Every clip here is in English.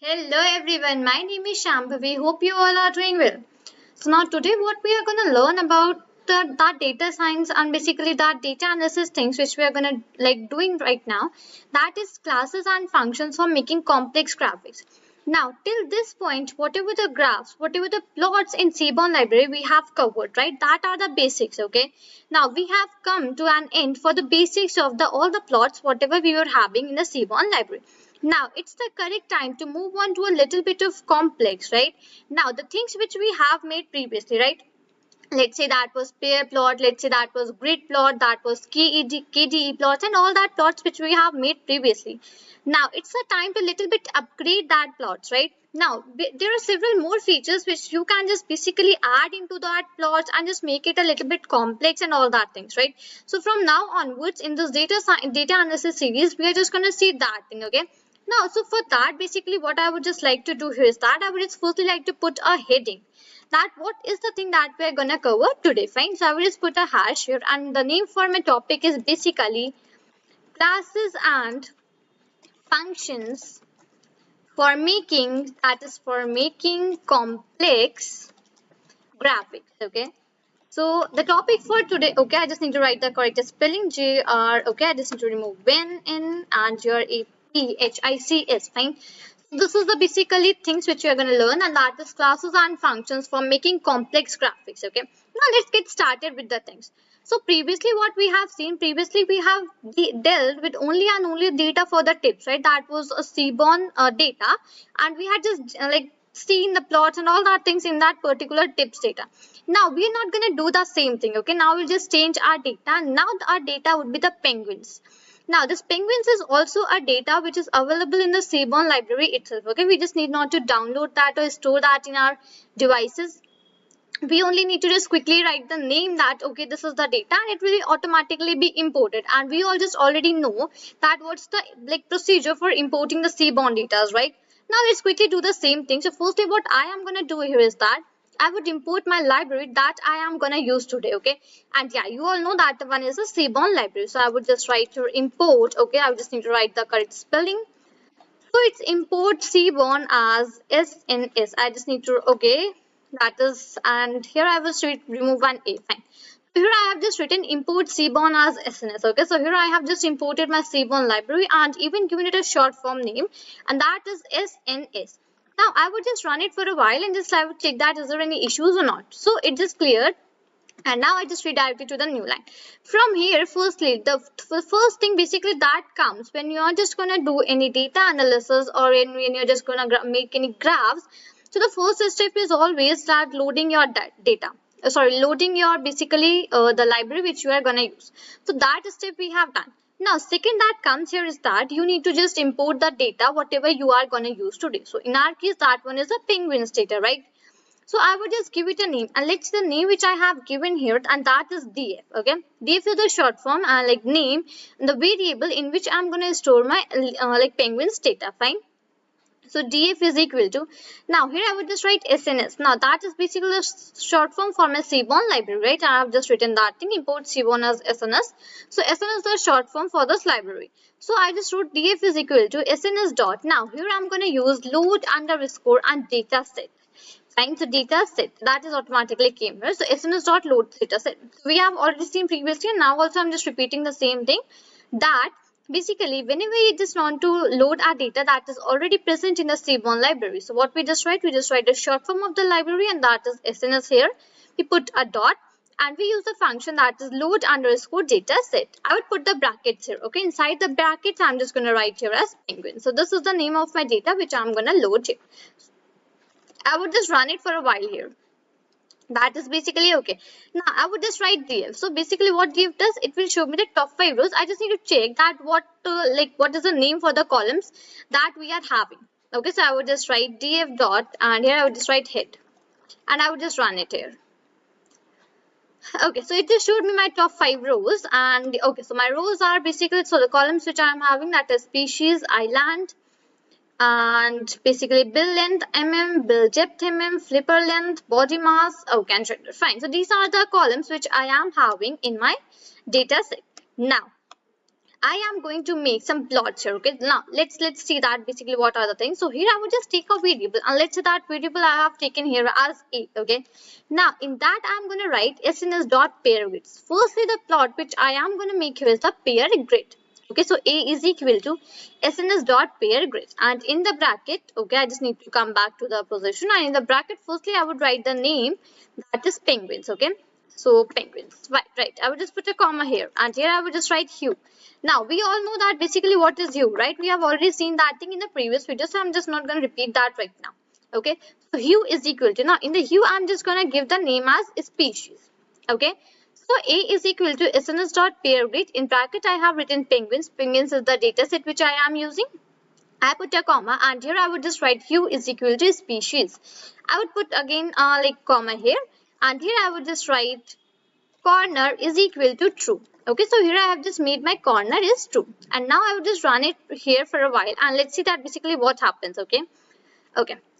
Hello everyone, my name is Shambhavi. Hope you all are doing well. So now today what we are going to learn about that data science and basically that data analysis things which we are going to doing right now, that is classes and functions for making complex graphics. Now till this point whatever the graphs, whatever the plots in Seaborn library we have covered, right? That are the basics, okay? Now we have come to an end for the basics of the all the plots whatever we were having in the Seaborn library. Now it's the correct time to move on to a little bit of complex, right? Now the things which we have made previously, right? Let's say that was pair plot, let's say that was grid plot, that was KDE plots and all that plots which we have made previously. Now it's the time to little bit upgrade that plots, right? Now there are several more features which you can just basically add into that plots and just make it a little bit complex and all that things, right? So from now onwards in this data analysis series we are just going to see that thing, okay? Now so for that basically what I would just like to do here is that I would just firstly like to put a heading that what is the thing that we're gonna cover today. Fine, so I will just put a hash here and the name for my topic is basically classes and functions for making, that is for making complex graphics. Okay, so the topic for today, okay, I just need to write the correct spelling, JR, okay, I just need to remove when in and your APHICS. Fine, this is the basically things which you are going to learn, and that is classes and functions for making complex graphics. Okay, now let's get started with the things. So previously what we have seen, previously we have dealt with only and only data for the tips, right? That was a Seaborn data, and we had just seen the plots and all that things in that particular tips data. Now we are not going to do the same thing. Okay, now we'll just change our data. Now our data would be the penguins. Now, this penguins is also a data which is available in the Seaborn library itself. Okay, we just need not to download that or store that in our devices. We only need to just quickly write the name that okay, this is the data, and it will automatically be imported. And we all just already know that what's the procedure for importing the Seaborn data, right? Now let's quickly do the same thing. So firstly, what I am gonna do here is that I would import my library that I am gonna use today, okay? And yeah, you all know that the one is a Seaborn library. So I would just write your import, okay? I would just need to write the correct spelling. So it's import Seaborn as SNS. I just need to, okay, that is, and here I will remove one A, fine. So here I have just written import Seaborn as SNS, okay? So here I have just imported my Seaborn library and even given it a short form name, and that is SNS. Now I would just run it for a while and just I would check that is there any issues or not. So it just cleared. And now I just redirected to the new line. From here, firstly, the first thing basically that comes when you are just going to do any data analysis or when you're just going to make any graphs. So the first step is always that loading your data. Loading your basically the library which you are going to use. So that step we have done. Now, second that comes here is that you need to just import the data whatever you are going to use today. So in our case, that one is the penguins data, right? So I would just give it a name, and let's the name which I have given here, and that is df. Okay, df is the short form and name, the variable in which I'm going to store my penguins data. Fine. So df is equal to, now here I would just write SNS. Now that is basically the short form for my Seaborn library, right? I have just written that thing, import Seaborn as SNS. So SNS is the short form for this library. So I just wrote df is equal to SNS dot. Now here I'm going to use load underscore and data set. Fine, so data set that is automatically came here. So SNS dot load data set. So we have already seen previously, and now also I'm just repeating the same thing, that basically whenever we just want to load our data that is already present in the Seaborn library. So what we just write a short form of the library, and that is SNS here. We put a dot and we use the function that is load underscore data set. I would put the brackets here. Okay, inside the brackets I'm just going to write here as penguin. So this is the name of my data which I'm going to load here. I would just run it for a while here. That is basically okay. Now I would just write df. So basically what df does, it will show me the top 5 rows. I just need to check that what is the name for the columns that we are having. Okay, so I would just write df dot, and here I would just write head, and I would just run it here. Okay, so it just showed me my top 5 rows, and okay, so my rows are basically, so the columns which I am having, that is species, island, and basically bill length bill depth flipper length, body mass, okay, and gender. Fine, so these are the columns which I am having in my data set. Now I am going to make some plots here. Okay, now let's see that basically what are the things. So here I would just take a variable, and let's say that variable I have taken here as a. Okay, now in that I'm going to write sns dot pair grids. Firstly, the plot which I am going to make here is the pair grid. Okay, so a is equal to sns dot pair grid, and in the bracket, okay, I just need to come back to the position, and in the bracket firstly I would write the name, that is penguins. Okay, so penguins, right. I would just put a comma here, and here I would just write hue. Now we all know that basically what is hue, right? We have already seen that thing in the previous video, so I'm just not going to repeat that right now. Okay, so hue is equal to, now in the hue I'm just going to give the name as species. Okay, so a is equal to sns dot pair grid. In bracket I have written penguins. Penguins is the data set which I am using. I put a comma, and here I would just write hue is equal to species. I would put again like comma here, and here I would just write corner is equal to true. Okay, so here I have just made my corner is true, and now I will just run it here for a while, and let's see that basically what happens. Okay,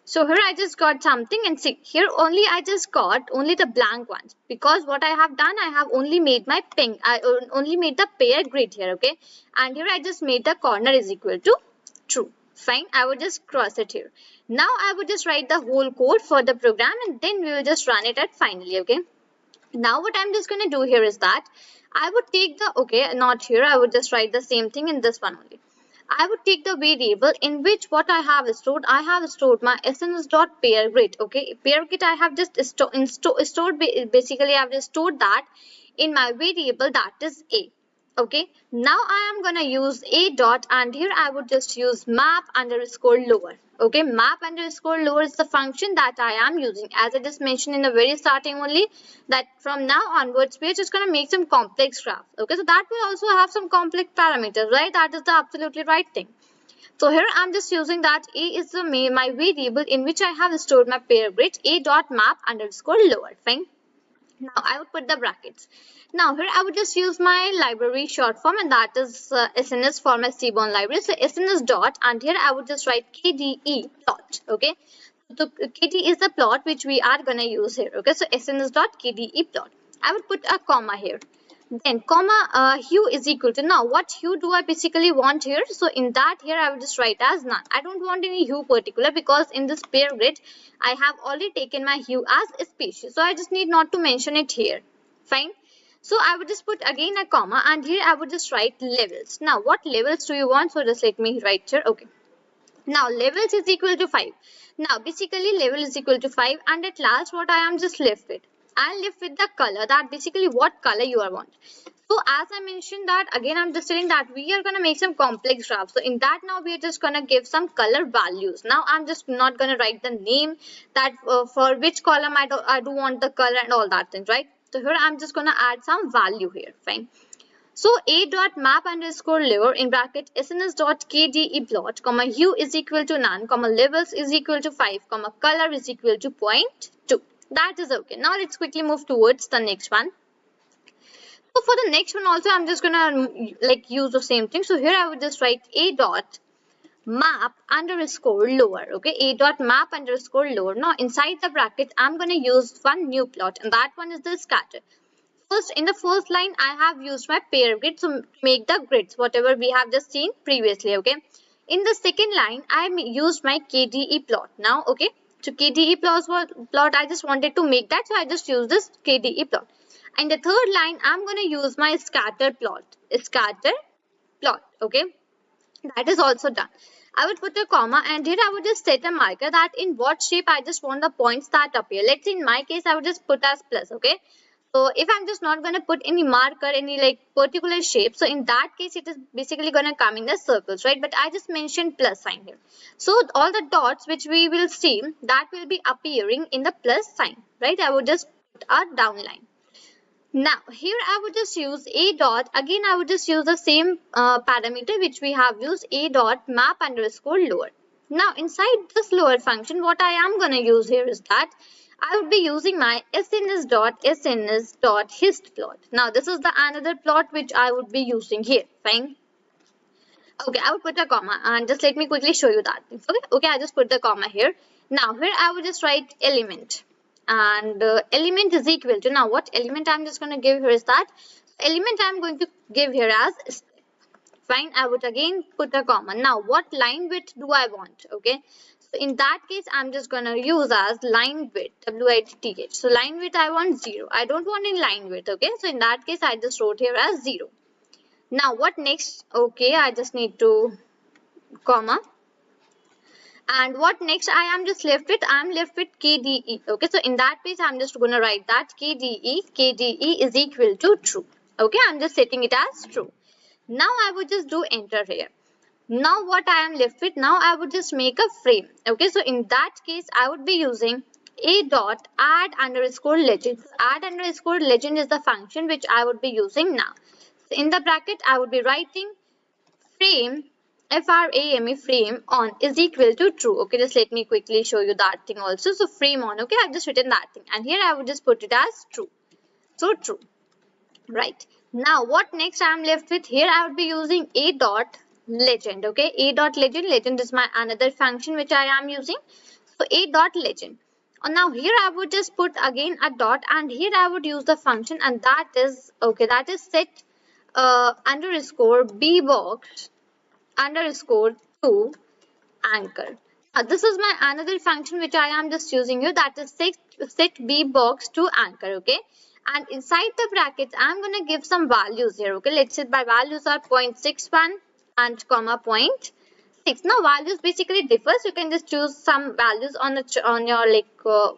so here I just got something, and see here only I just got only the blank ones, because what I have done, I have only made my I only made the pair grid here. Okay, and here I just made the corner is equal to true. Fine, I would just cross it here. Now I would just write the whole code for the program, and then we will just run it at finally. Okay, now what I'm just going to do here is that I would take the, okay, not here, I would just write the same thing in this one only. I would take the variable in which what I have stored my sns dot pair grid. Okay, pair grid I have just stored, basically I have just stored that in my variable, that is a. Okay, now I am gonna use a dot, and here I would just use map underscore lower. Okay, map underscore lower is the function that I am using, as I just mentioned in the very starting only, that from now onwards we are just gonna make some complex graph. Okay, so that will also have some complex parameters, right? That is the absolutely right thing. So here I'm just using that a is the my variable in which I have stored my pair grid, a dot map underscore lower. Fine. Now I would put the brackets. Now here I would just use my library short form, and that is SNS for my Seaborn library. So SNS dot, and here I would just write KDE plot. Okay, so KDE is the plot which we are gonna use here. Okay, so SNS dot KDE plot. I would put a comma here. Then comma hue is equal to, now what hue do I basically want here? So in that here I will just write as none. I don't want any hue particular, because in this pair grid I have already taken my hue as a species, so I just need not to mention it here. Fine. So I would just put again a comma, and here I would just write levels. Now what levels do you want? So just let me write here. Okay, now levels is equal to 5. Now basically level is equal to 5, and at last what I am just left with, I'll left with the color, that basically what color you are want. So as I mentioned that, again I'm just telling that we are going to make some complex graphs. So in that now we are just going to give some color values. Now I'm just not going to write the name, that for which column I do want the color and all that things, right? So here I'm just going to add some value here. Fine. So a dot map underscore lower in bracket sns dot kde plot, comma hue is equal to none, comma levels is equal to 5, comma color is equal to 0.2. That is okay. Now let's quickly move towards the next one. So for the next one also I'm just gonna like use the same thing. So here I would just write a dot map underscore lower. Okay, a dot map underscore lower. Now inside the bracket I'm gonna use one new plot, and that one is the scatter. First, in the first line, I have used my pair grid to make the grids, whatever we have just seen previously. Okay. In the second line, I used my KDE plot. Now, okay. So KDE plot, I just wanted to make that, so I just use this KDE plot. In the third line, I'm going to use my scatter plot. Scatter plot. Okay. That is also done. I would put a comma, and here I would just set a marker that in what shape I just want the points that appear. Let's say in my case, I would just put as plus. Okay. So if I'm just not going to put any marker, any like particular shape, so in that case it is basically going to come in the circles, right? But I just mentioned plus sign here. So all the dots which we will see, that will be appearing in the plus sign, right? I would just put a down line. Now here I would just use a dot, again I would just use the same parameter which we have used, a dot map underscore lower. Now inside this lower function, what I am going to use here is that I would be using my sns.hist plot. Now this is the another plot which I would be using here. Fine. Okay, I would put a comma, and just let me quickly show you that. Okay, I just put the comma here. Now here I would just write element, and element is equal to, now what element I'm just going to give here is that element I'm going to give here as step. fine. I would again put a comma. Now what line width do I want? Okay, so in that case I'm just gonna use as line width, width. So line width I want 0. I don't want in line width. Okay, so in that case I just wrote here as 0. Now what next? Okay, I just need to comma. And what next I am just left with? I am left with KDE. Okay, so in that case I'm just going to write that KDE is equal to true. Okay, I'm just setting it as true. Now I would just do enter here. Now what I am left with? Now I would just make a frame. Okay, so in that case I would be using a dot add underscore legend. Add underscore legend is the function which I would be using now. So in the bracket I would be writing frame frame on is equal to true. Okay, just let me quickly show you that thing also. So frame on, okay, I've just written that thing, and here I would just put it as true. So true. Right, now what next I am left with? Here I would be using a dot legend. Okay, a dot legend is my another function which I am using. So a dot legend. Now here I would just put again a dot, and here I would use the function, and that is okay, that is set underscore b box underscore to anchor. This is my another function which I am just using here, that is set b box to anchor. Okay, and inside the brackets I am going to give some values here. Okay, let's say my values are 0.61 and comma 0.6. Now values basically differ, so you can just choose some values on your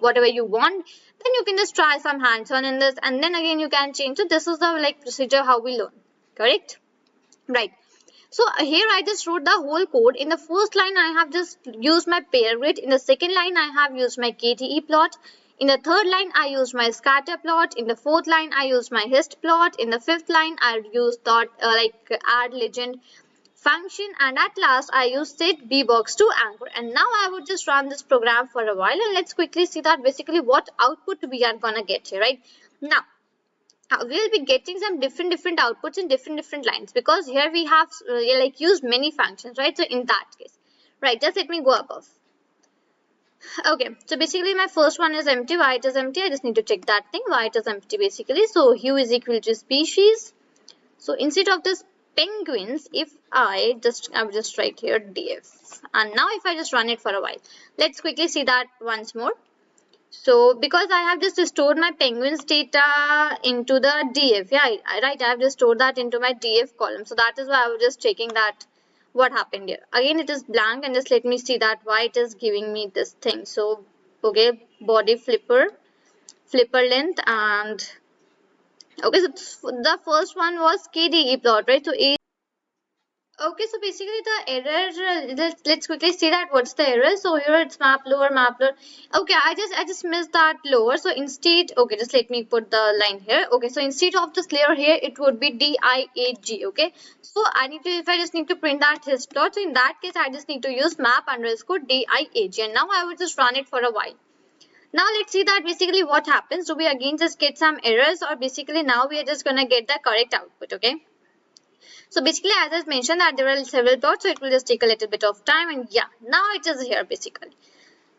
whatever you want. Then you can just try some hands-on in this, and then again you can change. So this is the procedure how we learn. Correct? Right. So here I just wrote the whole code. In the first line I have just used my pair grid. In the second line I have used my KDE plot. In the third line I used my scatter plot. In the fourth line I used my hist plot. In the fifth line I used dot add legend function, and at last I used set bbox to anchor. And now I would just run this program for a while, and let's quickly see that basically what output we are gonna get here. Right now we'll be getting some different outputs in different lines, because here we have used many functions, right? So in that case, right, just let me go above. Okay, so basically my first one is empty. Why it is empty? I just need to check that thing, why it is empty basically. So hue is equal to species. So instead of this penguins, if I would just write here df, and now if I just run it for a while, let's quickly see that once more. So because I have just stored my penguins data into the df, yeah, right, I have just stored that into my df column. So that is why I was just checking that what happened here. Again it is blank, and just let me see that why it is giving me this thing. So okay, body flipper length, and okay, so the first one was KDE plot, right? So okay, so basically the error, let's quickly see that what's the error. So here it's map lower. Okay, I just missed that lower. So instead, okay, just let me put the line here. Okay, so instead of this layer here, it would be DIAG. Okay, so I need to, if I just need to print that his plot, so in that case I just need to use map underscore DIAG, and now I will just run it for a while. Now let's see that basically what happens. Do we again just get some errors, or basically now we are just gonna get the correct output? Okay. So basically, as I mentioned that there are several plots, so it will just take a little bit of time, and yeah, now it is here basically.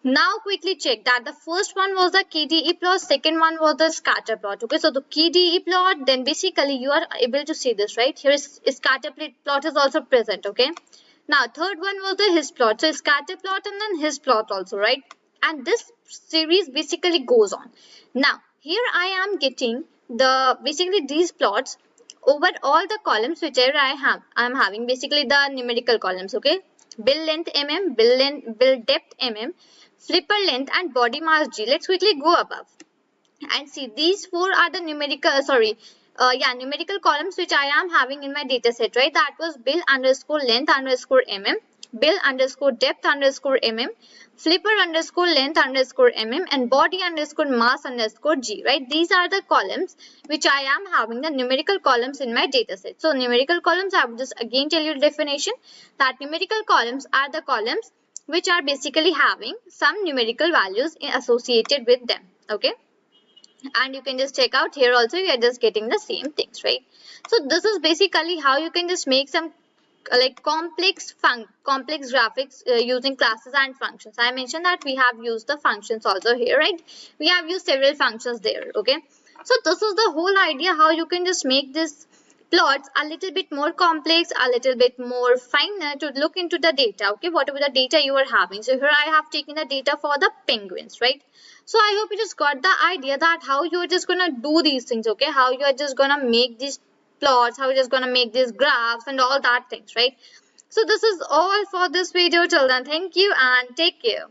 Now quickly check that the first one was the KDE plot, second one was the scatter plot. Okay, so the KDE plot, then basically you are able to see this, right? Here is scatter plot is also present. Okay. Now third one was the his plot, so scatter plot and then his plot also, right? And this series basically goes on. Now here I am getting the basically these plots over all the columns whichever I am having, basically the numerical columns. Okay, bill length bill depth flipper length, and body mass g. Let's quickly go above and see these four are the numerical columns which I am having in my data set, right? That was bill underscore length underscore bill underscore depth underscore flipper underscore length underscore and body underscore mass underscore g, right? These are the columns which I am having, the numerical columns in my data set. So numerical columns, I will just again tell you the definition, that numerical columns are the columns which are basically having some numerical values associated with them. Okay, and you can just check out here also, you are just getting the same things, right? So this is basically how you can just make some complex graphics using classes and functions. I mentioned that we have used the functions also here, right? We have used several functions there. Okay, so this is the whole idea how you can just make this plots are a little bit more complex, a little bit more finer to look into the data, okay, whatever the data you are having. So here I have taken the data for the penguins, right? So I hope you just got the idea that how you're just gonna do these things, okay, how you're just gonna make these plots, how you're just gonna make these graphs and all that things, right? So this is all for this video. Till then, thank you and take care.